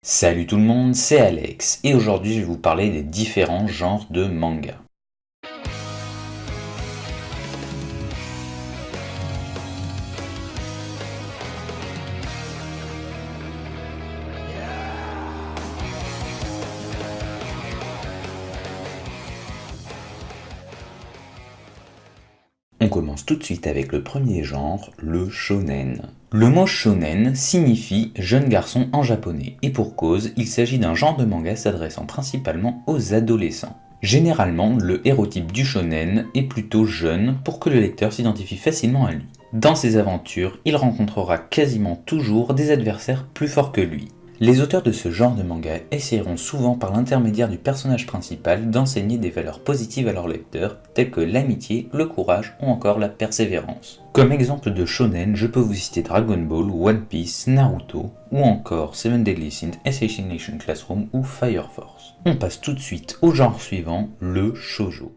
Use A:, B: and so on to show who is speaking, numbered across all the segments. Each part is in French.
A: Salut tout le monde, c'est Alex et aujourd'hui je vais vous parler des différents genres de manga. On commence tout de suite avec le premier genre, le shonen. Le mot shonen signifie jeune garçon en japonais, et pour cause, il s'agit d'un genre de manga s'adressant principalement aux adolescents. Généralement, le hérotype du shonen est plutôt jeune pour que le lecteur s'identifie facilement à lui. Dans ses aventures, il rencontrera quasiment toujours des adversaires plus forts que lui. Les auteurs de ce genre de manga essaieront souvent par l'intermédiaire du personnage principal d'enseigner des valeurs positives à leurs lecteurs, telles que l'amitié, le courage ou encore la persévérance. Comme exemple de shonen, je peux vous citer Dragon Ball, One Piece, Naruto, ou encore Seven Deadly Sins, Assassination Classroom ou Fire Force. On passe tout de suite au genre suivant, le shoujo.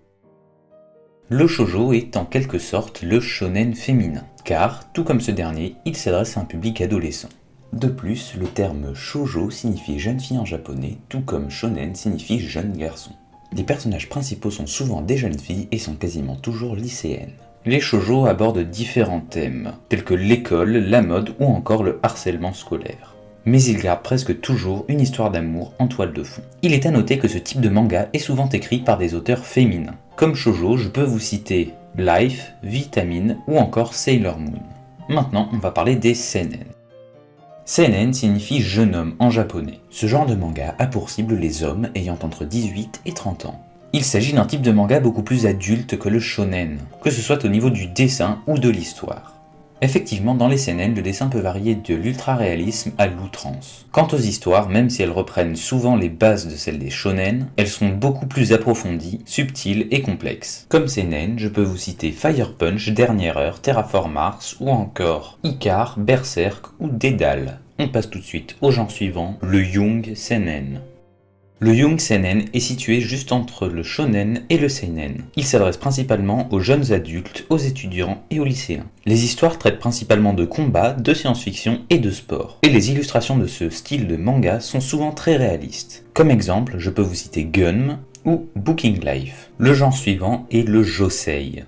A: Le shoujo est en quelque sorte le shonen féminin, car, tout comme ce dernier, il s'adresse à un public adolescent. De plus, le terme shoujo signifie jeune fille en japonais, tout comme shonen signifie jeune garçon. Les personnages principaux sont souvent des jeunes filles et sont quasiment toujours lycéennes. Les shoujo abordent différents thèmes, tels que l'école, la mode ou encore le harcèlement scolaire. Mais ils gardent presque toujours une histoire d'amour en toile de fond. Il est à noter que ce type de manga est souvent écrit par des auteurs féminins. Comme shoujo, je peux vous citer Life, Vitamine ou encore Sailor Moon. Maintenant, on va parler des seinen. Seinen signifie jeune homme en japonais. Ce genre de manga a pour cible les hommes ayant entre 18 et 30 ans. Il s'agit d'un type de manga beaucoup plus adulte que le shonen, que ce soit au niveau du dessin ou de l'histoire. Effectivement, dans les seinen, le dessin peut varier de l'ultra-réalisme à l'outrance. Quant aux histoires, même si elles reprennent souvent les bases de celles des shonen, elles sont beaucoup plus approfondies, subtiles et complexes. Comme seinen, je peux vous citer Fire Punch, Dernière Heure, Terraform Mars ou encore Icar, Berserk ou Dédale. On passe tout de suite au genre suivant, le Young Seinen. Le Young Seinen est situé juste entre le shonen et le seinen. Il s'adresse principalement aux jeunes adultes, aux étudiants et aux lycéens. Les histoires traitent principalement de combats, de science-fiction et de sport. Et les illustrations de ce style de manga sont souvent très réalistes. Comme exemple, je peux vous citer Gun ou Booking Life. Le genre suivant est le josei.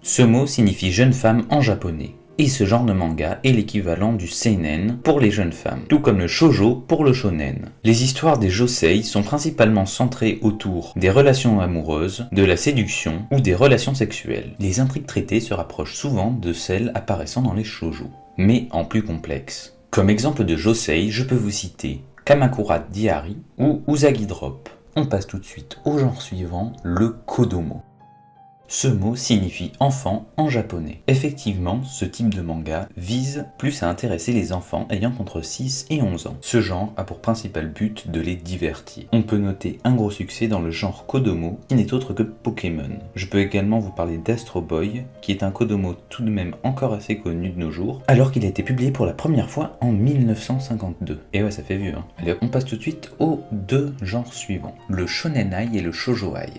A: Ce mot signifie jeune femme en japonais. Et ce genre de manga est l'équivalent du seinen pour les jeunes femmes, tout comme le shoujo pour le shonen. Les histoires des josei sont principalement centrées autour des relations amoureuses, de la séduction ou des relations sexuelles. Les intrigues traitées se rapprochent souvent de celles apparaissant dans les shoujo, mais en plus complexe. Comme exemple de josei, je peux vous citer Kamakura Diary ou Usagi Drop. On passe tout de suite au genre suivant, le kodomo. Ce mot signifie enfant en japonais. Effectivement, ce type de manga vise plus à intéresser les enfants ayant entre 6 et 11 ans. Ce genre a pour principal but de les divertir. On peut noter un gros succès dans le genre kodomo qui n'est autre que Pokémon. Je peux également vous parler d'Astro Boy qui est un kodomo tout de même encore assez connu de nos jours alors qu'il a été publié pour la première fois en 1952. Et ouais, ça fait vieux hein. Allez, on passe tout de suite aux deux genres suivants, le shonenai et le shoujoai.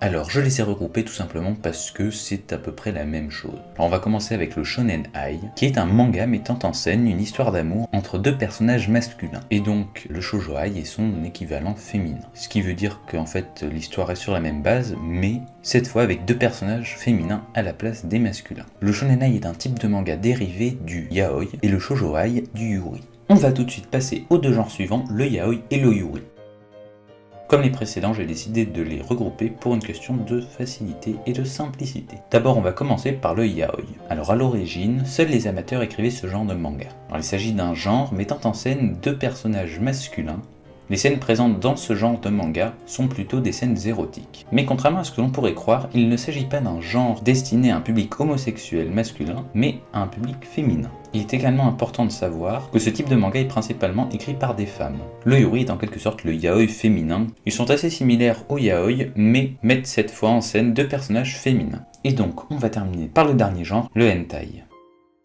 A: Alors, je les ai regroupés tout simplement parce que c'est à peu près la même chose. Alors, on va commencer avec le Shonen Ai, qui est un manga mettant en scène une histoire d'amour entre deux personnages masculins. Et donc, le Shoujo Ai est son équivalent féminin. Ce qui veut dire qu'en fait, l'histoire est sur la même base, mais cette fois avec deux personnages féminins à la place des masculins. Le Shonen Ai est un type de manga dérivé du Yaoi et le Shoujo Ai du Yuri. On va tout de suite passer aux deux genres suivants, le Yaoi et le Yuri. Comme les précédents, j'ai décidé de les regrouper pour une question de facilité et de simplicité. D'abord, on va commencer par le yaoi. Alors à l'origine, seuls les amateurs écrivaient ce genre de manga. Alors, il s'agit d'un genre mettant en scène deux personnages masculins. Les scènes présentes dans ce genre de manga sont plutôt des scènes érotiques. Mais contrairement à ce que l'on pourrait croire, il ne s'agit pas d'un genre destiné à un public homosexuel masculin, mais à un public féminin. Il est également important de savoir que ce type de manga est principalement écrit par des femmes. Le yuri est en quelque sorte le yaoi féminin. Ils sont assez similaires au yaoi, mais mettent cette fois en scène deux personnages féminins. Et donc, on va terminer par le dernier genre, le hentai.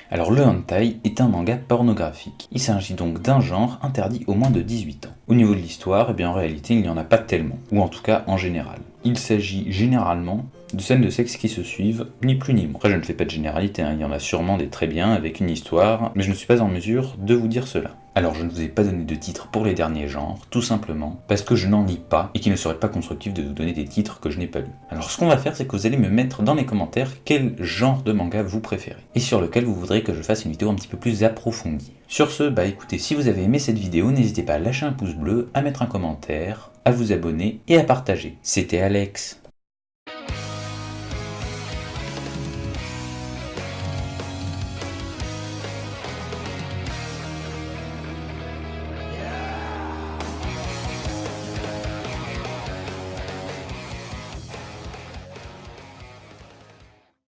A: Alors le hentai est un manga pornographique. Il s'agit donc d'un genre interdit aux moins de 18 ans. Au niveau de l'histoire, eh bien en réalité il n'y en a pas tellement, ou en tout cas en général. Il s'agit généralement de scènes de sexe qui se suivent, ni plus ni moins. Après je ne fais pas de généralité, il y en a sûrement des très bien avec une histoire, mais je ne suis pas en mesure de vous dire cela. Alors je ne vous ai pas donné de titre pour les derniers genres, tout simplement parce que je n'en lis pas et qu'il ne serait pas constructif de vous donner des titres que je n'ai pas lus. Alors ce qu'on va faire, c'est que vous allez me mettre dans les commentaires quel genre de manga vous préférez et sur lequel vous voudrez que je fasse une vidéo un petit peu plus approfondie. Sur ce, écoutez, si vous avez aimé cette vidéo, n'hésitez pas à lâcher un pouce bleu, à mettre un commentaire, à vous abonner et à partager. C'était Alex.